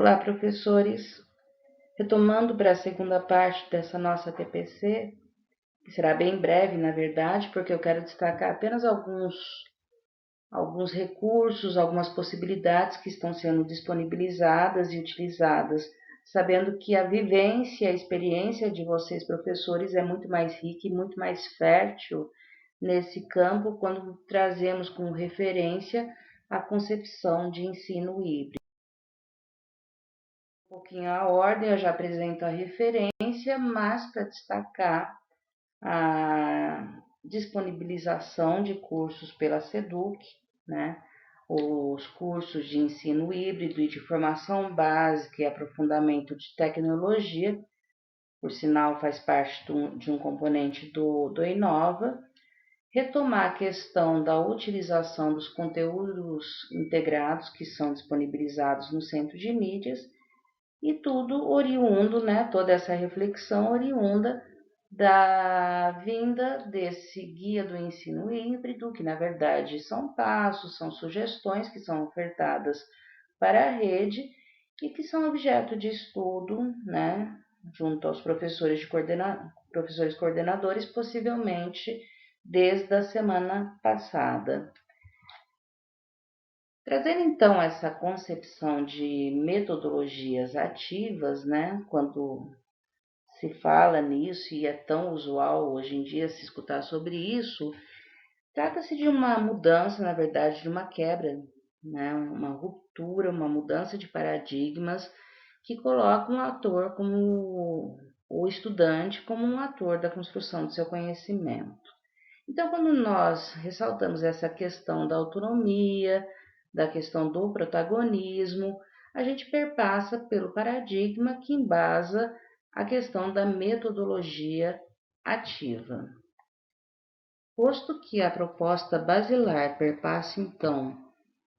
Olá, professores! Retomando para a segunda parte dessa nossa TPC, que será bem breve, na verdade, porque eu quero destacar apenas alguns recursos, algumas possibilidades que estão sendo disponibilizadas e utilizadas, sabendo que a vivência, a experiência de vocês, professores, é muito mais rica e muito mais fértil nesse campo quando trazemos como referência a concepção de ensino híbrido. Um pouquinho a ordem, eu já apresento a referência, mas para destacar a disponibilização de cursos pela SEDUC, né? Os cursos de ensino híbrido e de formação básica e aprofundamento de tecnologia, por sinal faz parte de um componente do Inova, retomar a questão da utilização dos conteúdos integrados que são disponibilizados no Centro de Mídias, e tudo oriundo, né, toda essa reflexão oriunda da vinda desse guia do ensino híbrido, que na verdade são passos, são sugestões que são ofertadas para a rede e que são objeto de estudo, né, junto aos professores coordenadores, possivelmente desde a semana passada. Trazendo então essa concepção de metodologias ativas, né, quando se fala nisso e é tão usual hoje em dia se escutar sobre isso, trata-se de uma mudança, na verdade, de uma quebra, né, uma ruptura, uma mudança de paradigmas que coloca um ator como o estudante como um ator da construção do seu conhecimento. Então, quando nós ressaltamos essa questão da autonomia, da questão do protagonismo, a gente perpassa pelo paradigma que embasa a questão da metodologia ativa. Posto que a proposta basilar perpassa, então,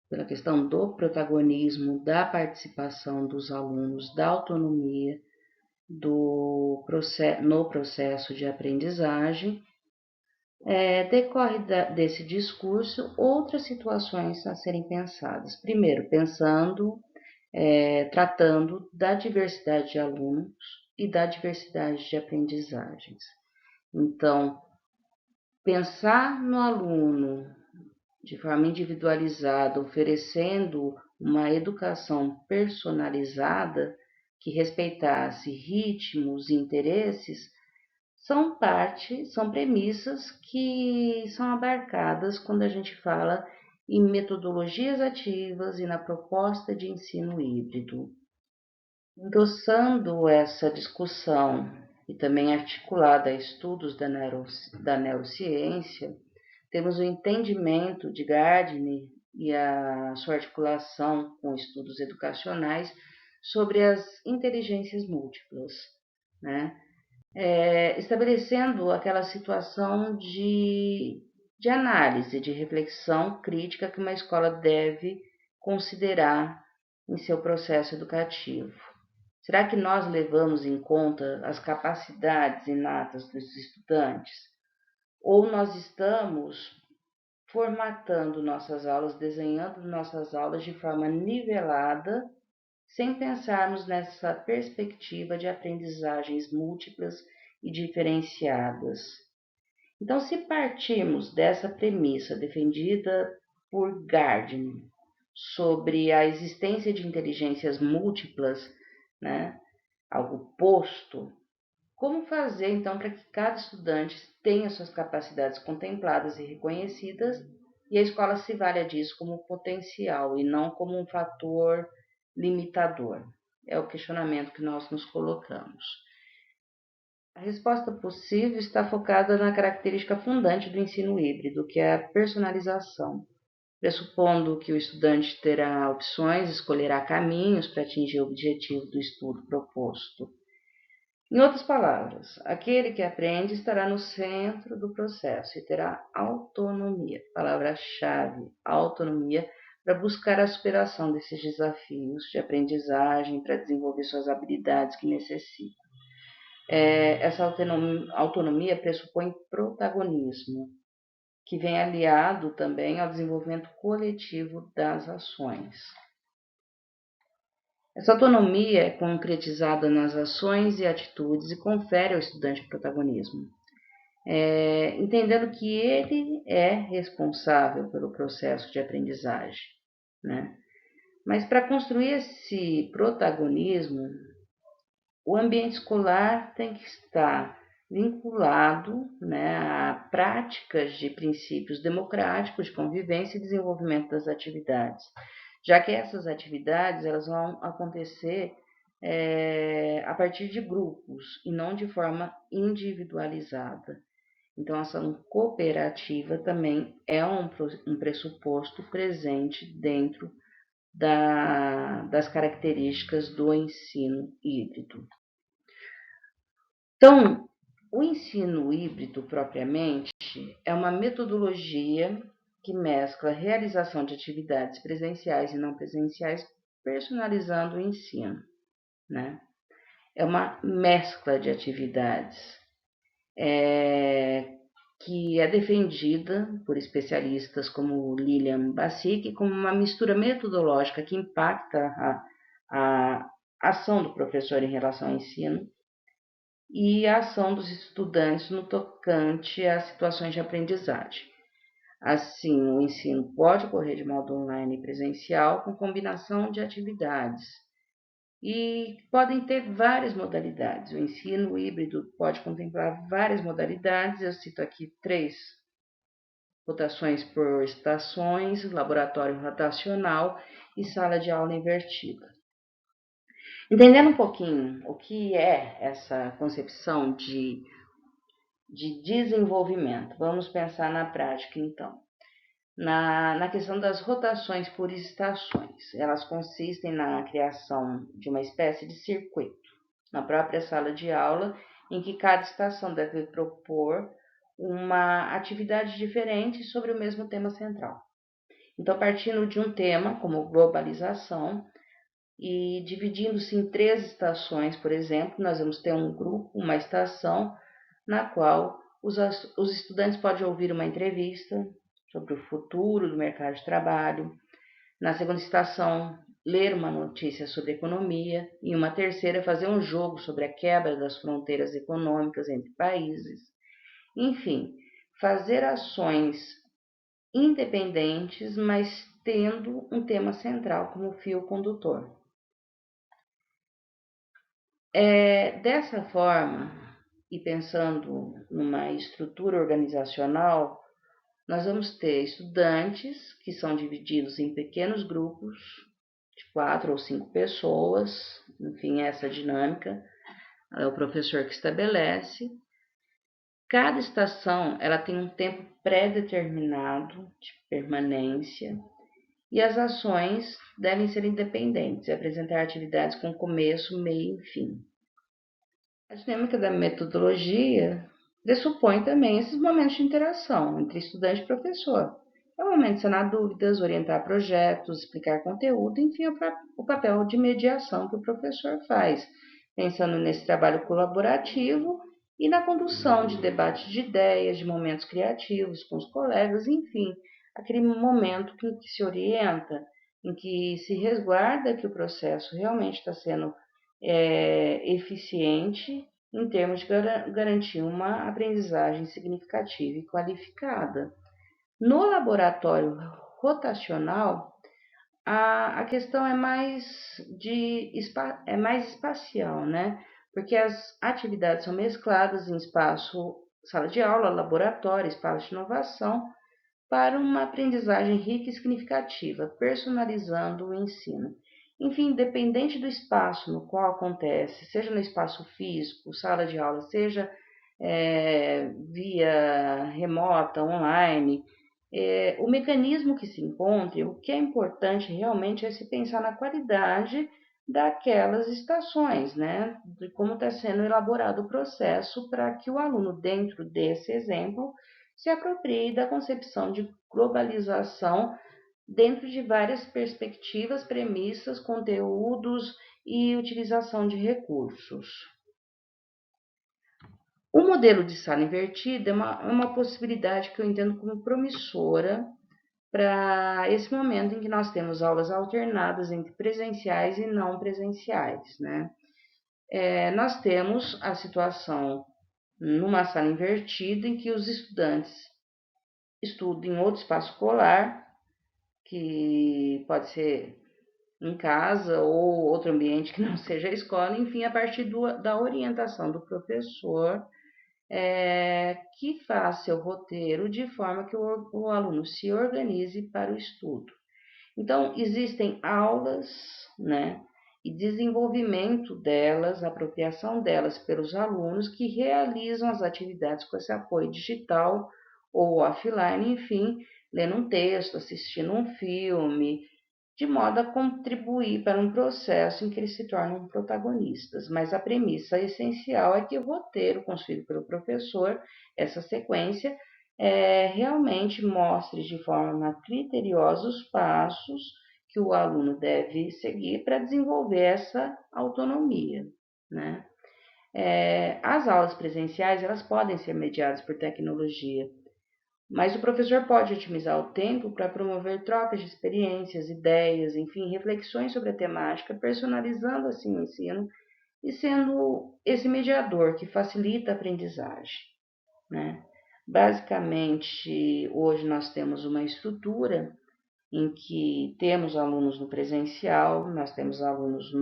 pela questão do protagonismo, da participação dos alunos, da autonomia no processo de aprendizagem, decorre desse discurso outras situações a serem pensadas. Primeiro, tratando da diversidade de alunos e da diversidade de aprendizagens. Então, pensar no aluno de forma individualizada, oferecendo uma educação personalizada que respeitasse ritmos e interesses, são premissas que são abarcadas quando a gente fala em metodologias ativas e na proposta de ensino híbrido. Endossando essa discussão e também articulada a estudos da neurociência, temos o entendimento de Gardner e a sua articulação com estudos educacionais sobre as inteligências múltiplas, né? Estabelecendo aquela situação de análise, de reflexão crítica que uma escola deve considerar em seu processo educativo. Será que nós levamos em conta as capacidades inatas dos estudantes? Ou nós estamos formatando nossas aulas, desenhando nossas aulas de forma nivelada, sem pensarmos nessa perspectiva de aprendizagens múltiplas e diferenciadas? Então, se partirmos dessa premissa defendida por Gardner sobre a existência de inteligências múltiplas, né, algo posto, como fazer então para que cada estudante tenha suas capacidades contempladas e reconhecidas e a escola se valha disso como potencial e não como um fator limitador? É o questionamento que nós nos colocamos. A resposta possível está focada na característica fundante do ensino híbrido, que é a personalização, pressupondo que o estudante terá opções, escolherá caminhos para atingir o objetivo do estudo proposto. Em outras palavras, aquele que aprende estará no centro do processo e terá autonomia, palavra-chave, autonomia, para buscar a superação desses desafios de aprendizagem, para desenvolver suas habilidades que necessita. Essa autonomia pressupõe protagonismo, que vem aliado também ao desenvolvimento coletivo das ações. Essa autonomia é concretizada nas ações e atitudes e confere ao estudante protagonismo, entendendo que ele é responsável pelo processo de aprendizagem, né? Mas para construir esse protagonismo, o ambiente escolar tem que estar vinculado, né, a práticas de princípios democráticos de convivência e desenvolvimento das atividades, já que essas atividades elas vão acontecer a partir de grupos e não de forma individualizada. Então, a ação cooperativa também é um pressuposto presente dentro das características do ensino híbrido. Então, o ensino híbrido propriamente é uma metodologia que mescla a realização de atividades presenciais e não presenciais, personalizando o ensino, né? É uma mescla de atividades que é defendida por especialistas como Lilian Bassic como uma mistura metodológica que impacta a ação do professor em relação ao ensino e a ação dos estudantes no tocante às situações de aprendizagem. Assim, o ensino pode ocorrer de modo online e presencial, com combinação de atividades. E podem ter várias modalidades. O ensino híbrido pode contemplar várias modalidades. Eu cito aqui 3: rotações por estações, laboratório rotacional e sala de aula invertida. Entendendo um pouquinho o que é essa concepção de desenvolvimento, vamos pensar na prática então. Na questão das rotações por estações, elas consistem na criação de uma espécie de circuito na própria sala de aula, em que cada estação deve propor uma atividade diferente sobre o mesmo tema central. Então, partindo de um tema como globalização e dividindo-se em 3 estações, por exemplo, nós vamos ter um grupo, uma estação, na qual os estudantes podem ouvir uma entrevista sobre o futuro do mercado de trabalho. Na segunda estação, ler uma notícia sobre economia. E uma terceira, fazer um jogo sobre a quebra das fronteiras econômicas entre países. Enfim, fazer ações independentes, mas tendo um tema central como fio condutor. Dessa forma, e pensando numa estrutura organizacional, nós vamos ter estudantes que são divididos em pequenos grupos de 4 ou 5 pessoas, enfim, essa dinâmica é o professor que estabelece. Cada estação ela tem um tempo pré-determinado de permanência e as ações devem ser independentes e apresentar atividades com começo, meio e fim. A dinâmica da metodologia pressupõe também esses momentos de interação entre estudante e professor. É o momento de sanar dúvidas, orientar projetos, explicar conteúdo, enfim, o papel de mediação que o professor faz, pensando nesse trabalho colaborativo e na condução de debates de ideias, de momentos criativos com os colegas, enfim, aquele momento em que se orienta, em que se resguarda que o processo realmente está sendo eficiente em termos de garantir uma aprendizagem significativa e qualificada. No laboratório rotacional, a questão é mais espacial, né? Porque as atividades são mescladas em espaço, sala de aula, laboratório, espaço de inovação, para uma aprendizagem rica e significativa, personalizando o ensino. Enfim, independente do espaço no qual acontece, seja no espaço físico, sala de aula, seja via remota, online, o mecanismo que se encontre, o que é importante realmente é se pensar na qualidade daquelas estações, né? De como está sendo elaborado o processo para que o aluno, dentro desse exemplo, se aproprie da concepção de globalização dentro de várias perspectivas, premissas, conteúdos e utilização de recursos. O modelo de sala invertida é uma possibilidade que eu entendo como promissora para esse momento em que nós temos aulas alternadas entre presenciais e não presenciais, né? Nós temos a situação numa sala invertida em que os estudantes estudam em outro espaço escolar, que pode ser em casa ou outro ambiente que não seja a escola, enfim, a partir da orientação do professor, que faz seu roteiro de forma que o aluno se organize para o estudo. Então, existem aulas, né, e desenvolvimento delas, apropriação delas pelos alunos que realizam as atividades com esse apoio digital ou offline, enfim, lendo um texto, assistindo um filme, de modo a contribuir para um processo em que eles se tornam protagonistas. Mas a premissa essencial é que o roteiro construído pelo professor, essa sequência, realmente mostre de forma criteriosa os passos que o aluno deve seguir para desenvolver essa autonomia, né? As aulas presenciais, elas podem ser mediadas por tecnologia, mas o professor pode otimizar o tempo para promover trocas de experiências, ideias, enfim, reflexões sobre a temática, personalizando assim o ensino e sendo esse mediador que facilita a aprendizagem, né? Basicamente, hoje nós temos uma estrutura em que temos alunos no presencial, nós temos alunos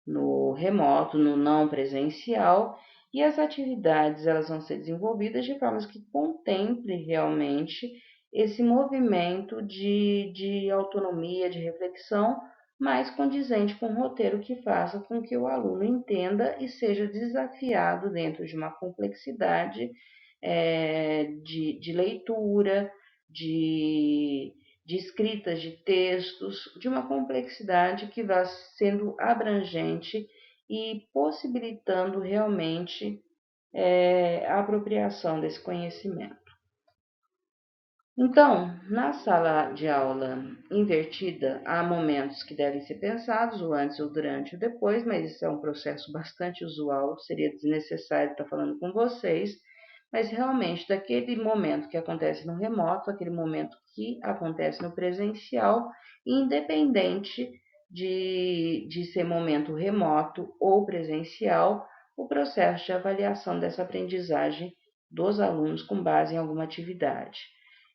no remoto, no não presencial, e as atividades elas vão ser desenvolvidas de formas que contemple realmente esse movimento de autonomia, de reflexão, mais condizente com o roteiro que faça com que o aluno entenda e seja desafiado dentro de uma complexidade de leitura, de de escritas de textos, de uma complexidade que vá sendo abrangente e possibilitando realmente a apropriação desse conhecimento. Então, na sala de aula invertida, há momentos que devem ser pensados, o antes, o durante e o depois, mas isso é um processo bastante usual, seria desnecessário estar falando com vocês, mas realmente daquele momento que acontece no remoto, aquele momento que acontece no presencial, independente de ser momento remoto ou presencial, o processo de avaliação dessa aprendizagem dos alunos com base em alguma atividade.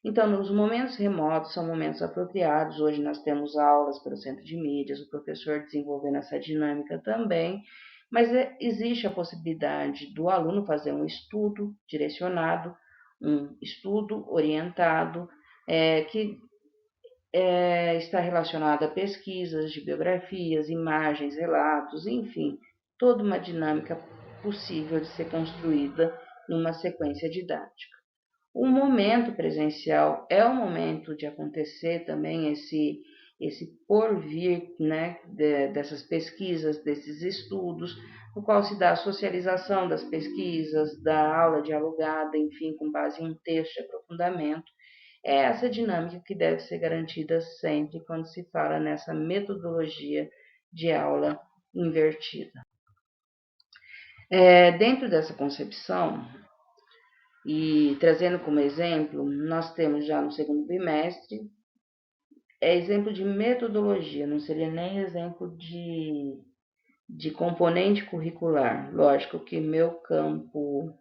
Então, nos momentos remotos são momentos apropriados. Hoje nós temos aulas pelo centro de mídias, o professor desenvolvendo essa dinâmica também, mas existe a possibilidade do aluno fazer um estudo direcionado, um estudo orientado, que está relacionado a pesquisas de biografias, imagens, relatos, enfim, toda uma dinâmica possível de ser construída numa sequência didática. O momento presencial é o momento de acontecer também esse porvir, né, dessas pesquisas, desses estudos, no qual se dá a socialização das pesquisas, da aula dialogada, enfim, com base em um texto de aprofundamento. É essa dinâmica que deve ser garantida sempre quando se fala nessa metodologia de aula invertida. Dentro dessa concepção, e trazendo como exemplo, nós temos já no segundo bimestre, exemplo de metodologia, não seria nem exemplo de componente curricular. Lógico que meu campo,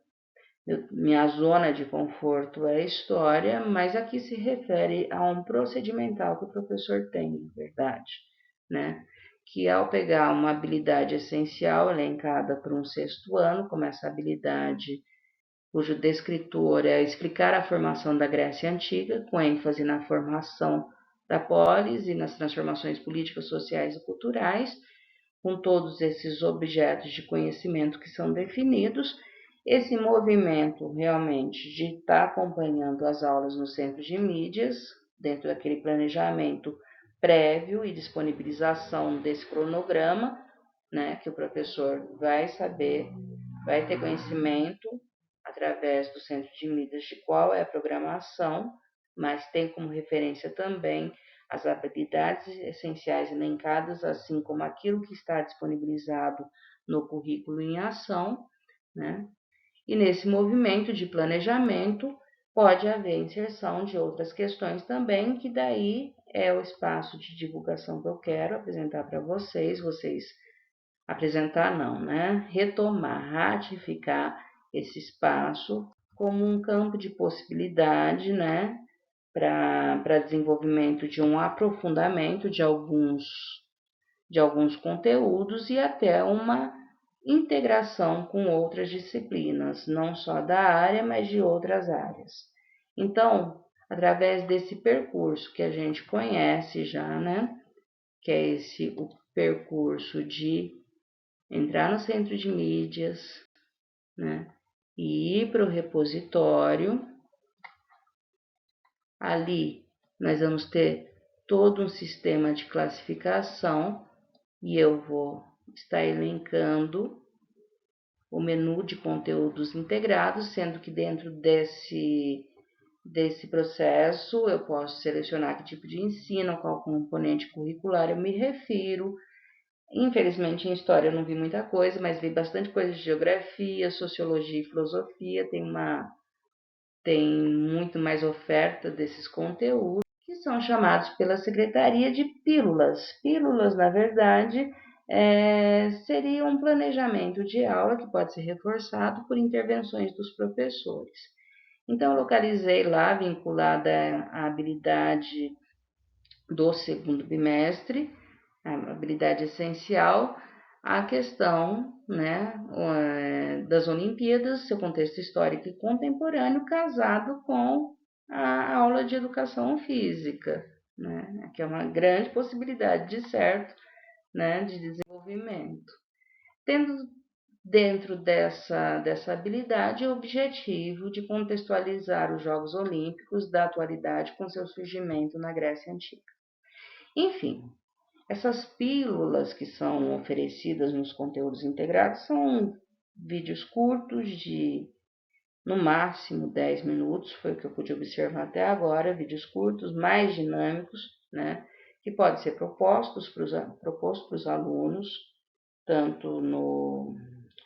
minha zona de conforto é a história, mas aqui se refere a um procedimental que o professor tem, na verdade, né? Que ao pegar uma habilidade essencial elencada por um sexto ano, como essa habilidade cujo descritor é explicar a formação da Grécia Antiga, com ênfase na formação da polis e nas transformações políticas, sociais e culturais, com todos esses objetos de conhecimento que são definidos, esse movimento realmente de estar acompanhando as aulas no centro de mídias, dentro daquele planejamento prévio e disponibilização desse cronograma, né, que o professor vai saber, vai ter conhecimento através do centro de mídias de qual é a programação, mas tem como referência também as habilidades essenciais elencadas, assim como aquilo que está disponibilizado no currículo em ação, né? E nesse movimento de planejamento, pode haver inserção de outras questões também, que daí é o espaço de divulgação que eu quero apresentar para vocês, apresentar não, né? Retomar, ratificar esse espaço como um campo de possibilidade, né? Para desenvolvimento de um aprofundamento de alguns conteúdos e até uma integração com outras disciplinas, não só da área, mas de outras áreas. Então, através desse percurso que a gente conhece já, né? Que é o percurso de entrar no centro de mídias, né? E ir para o repositório. Ali nós vamos ter todo um sistema de classificação e eu vou estar elencando o menu de conteúdos integrados, sendo que dentro desse processo eu posso selecionar que tipo de ensino, a qual componente curricular eu me refiro. Infelizmente, em história eu não vi muita coisa, mas vi bastante coisa de geografia, sociologia e filosofia. Tem muito mais oferta desses conteúdos, que são chamados pela secretaria de pílulas. Pílulas, na verdade, seria um planejamento de aula que pode ser reforçado por intervenções dos professores. Então, localizei lá, vinculada à habilidade do segundo bimestre, a habilidade essencial, a questão, né, das Olimpíadas, seu contexto histórico e contemporâneo, casado com a aula de educação física, né, que é uma grande possibilidade de certo, né, de desenvolvimento. Tendo dentro dessa habilidade o objetivo de contextualizar os Jogos Olímpicos da atualidade com seu surgimento na Grécia Antiga. Enfim, essas pílulas que são oferecidas nos conteúdos integrados são vídeos curtos de, no máximo, 10 minutos, foi o que eu pude observar até agora, vídeos curtos, mais dinâmicos, né, que podem ser propostos para os alunos, tanto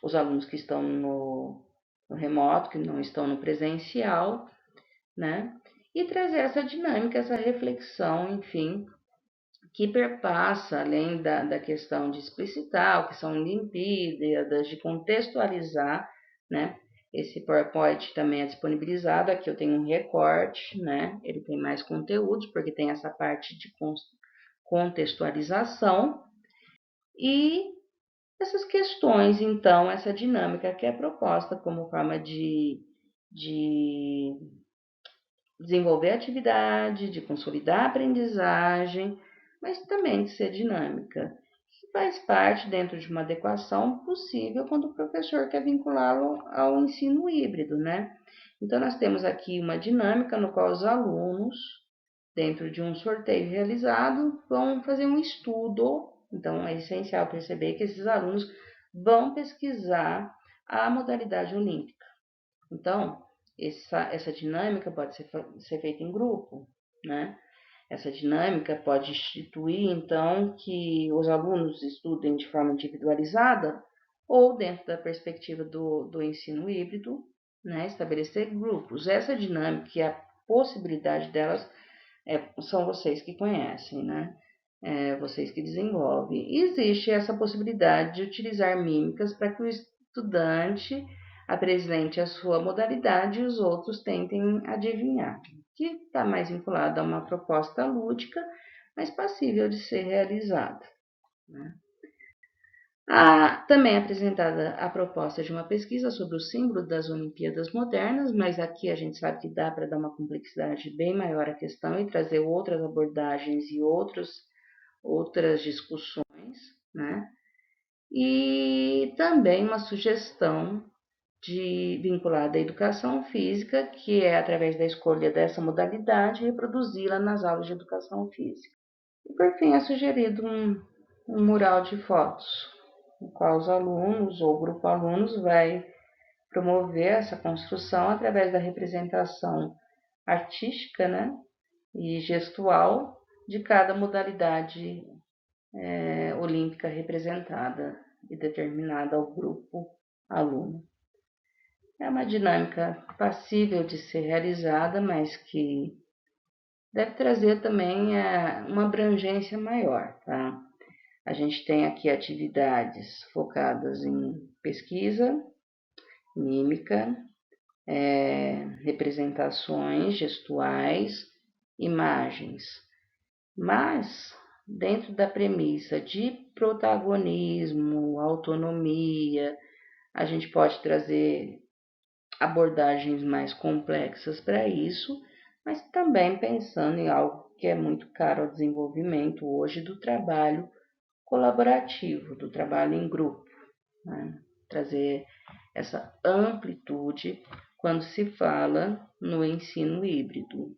os alunos que estão no remoto, que não estão no presencial, né, e trazer essa dinâmica, essa reflexão, enfim, que perpassa, além da questão de explicitar o que são Olimpíadas, de contextualizar, né? Esse PowerPoint também é disponibilizado, aqui eu tenho um recorte, né? Ele tem mais conteúdos, porque tem essa parte de contextualização e essas questões, então, essa dinâmica que é proposta como forma de desenvolver atividade, de consolidar a aprendizagem, mas também de ser dinâmica, que faz parte dentro de uma adequação possível quando o professor quer vinculá-lo ao ensino híbrido, né? Então, nós temos aqui uma dinâmica no qual os alunos, dentro de um sorteio realizado, vão fazer um estudo. Então, é essencial perceber que esses alunos vão pesquisar a modalidade olímpica. Então, essa dinâmica pode ser feita em grupo, né? Essa dinâmica pode instituir, então, que os alunos estudem de forma individualizada ou dentro da perspectiva do ensino híbrido, né? Estabelecer grupos. Essa dinâmica e a possibilidade delas são vocês que conhecem, né? Vocês que desenvolvem. E existe essa possibilidade de utilizar mímicas para que o estudante apresente a sua modalidade e os outros tentem adivinhar, que está mais vinculado a uma proposta lúdica, mas passível de ser realizada, né? Também é apresentada a proposta de uma pesquisa sobre o símbolo das Olimpíadas modernas, mas aqui a gente sabe que dá para dar uma complexidade bem maior à questão e trazer outras abordagens e outras discussões, né? E também uma sugestão vinculada à educação física, que é através da escolha dessa modalidade, reproduzi-la nas aulas de educação física. E por fim é sugerido um mural de fotos, no qual os alunos ou o grupo alunos vai promover essa construção através da representação artística, né, e gestual de cada modalidade olímpica representada e determinada ao grupo aluno. É uma dinâmica passível de ser realizada, mas que deve trazer também uma abrangência maior, tá? A gente tem aqui atividades focadas em pesquisa, mímica, representações gestuais, imagens, mas dentro da premissa de protagonismo, autonomia, a gente pode trazer abordagens mais complexas para isso, mas também pensando em algo que é muito caro ao desenvolvimento hoje do trabalho colaborativo, do trabalho em grupo, né? Trazer essa amplitude quando se fala no ensino híbrido.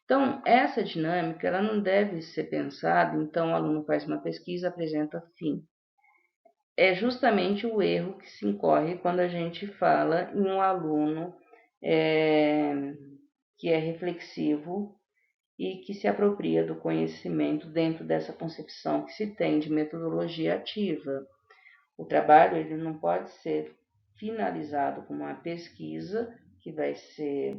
Então, essa dinâmica ela não deve ser pensada, então o aluno faz uma pesquisa, apresenta fim. É justamente o erro que se incorre quando a gente fala em um aluno que é reflexivo e que se apropria do conhecimento dentro dessa concepção que se tem de metodologia ativa. O trabalho ele não pode ser finalizado com uma pesquisa que vai ser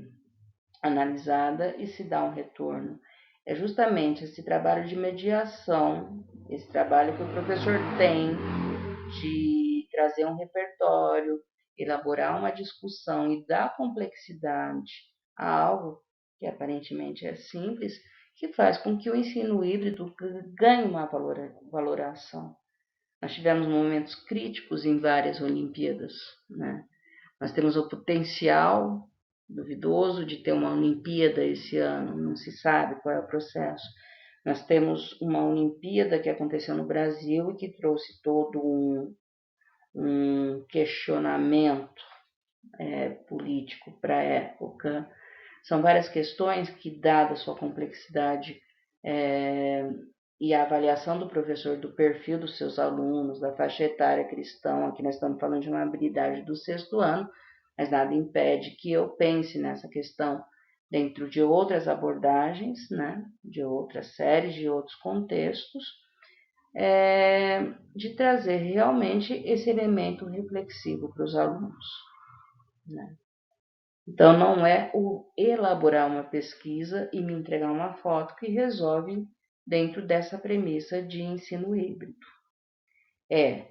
analisada e se dá um retorno. É justamente esse trabalho de mediação, esse trabalho que o professor tem de trazer um repertório, elaborar uma discussão e dar complexidade a algo que aparentemente é simples, que faz com que o ensino híbrido ganhe uma valoração. Nós tivemos momentos críticos em várias Olimpíadas, né? Nós temos o potencial duvidoso de ter uma Olimpíada esse ano, não se sabe qual é o processo. Nós temos uma Olimpíada que aconteceu no Brasil e que trouxe todo um questionamento político para a época. São várias questões que, dada a sua complexidade e a avaliação do professor do perfil dos seus alunos, da faixa etária que eles estão, aqui nós estamos falando de uma habilidade do sexto ano, mas nada impede que eu pense nessa questão dentro de outras abordagens, né, de outras séries, de outros contextos, de trazer realmente esse elemento reflexivo para os alunos, né? Então, não é o elaborar uma pesquisa e me entregar uma foto que resolve dentro dessa premissa de ensino híbrido. É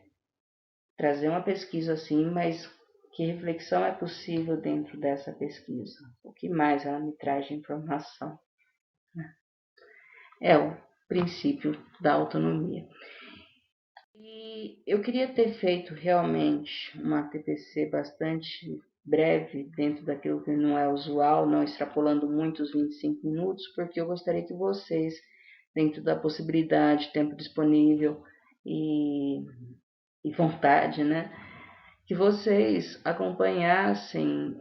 trazer uma pesquisa assim, mas que reflexão é possível dentro dessa pesquisa? O que mais ela me traz de informação? É o princípio da autonomia. E eu queria ter feito realmente uma TPC bastante breve, dentro daquilo que não é usual, não extrapolando muito os 25 minutos, porque eu gostaria que vocês, dentro da possibilidade, tempo disponível e vontade, né, que vocês acompanhassem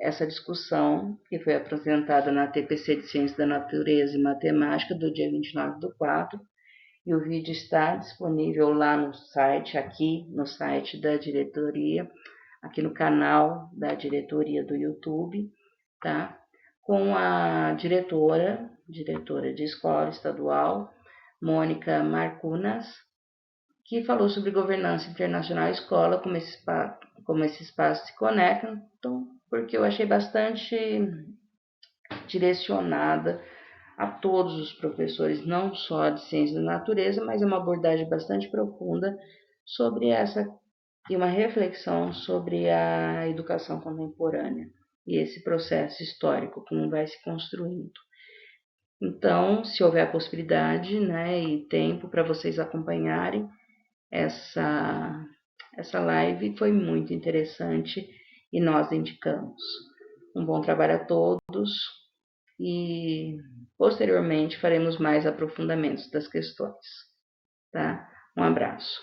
essa discussão que foi apresentada na TPC de Ciência da Natureza e Matemática do dia 29/4, e o vídeo está disponível lá no site, aqui no site da diretoria, aqui no canal da diretoria do YouTube, tá? Com a diretora de escola estadual, Mônica Marcunas, que falou sobre governança internacional e escola, como esse espaço se conectam, então, porque eu achei bastante direcionada a todos os professores, não só de ciência da natureza, mas é uma abordagem bastante profunda sobre essa e uma reflexão sobre a educação contemporânea e esse processo histórico, como vai se construindo. Então, se houver a possibilidade, né, e tempo para vocês acompanharem essa live, foi muito interessante e nós indicamos. Um bom trabalho a todos e posteriormente faremos mais aprofundamentos das questões, tá? Um abraço.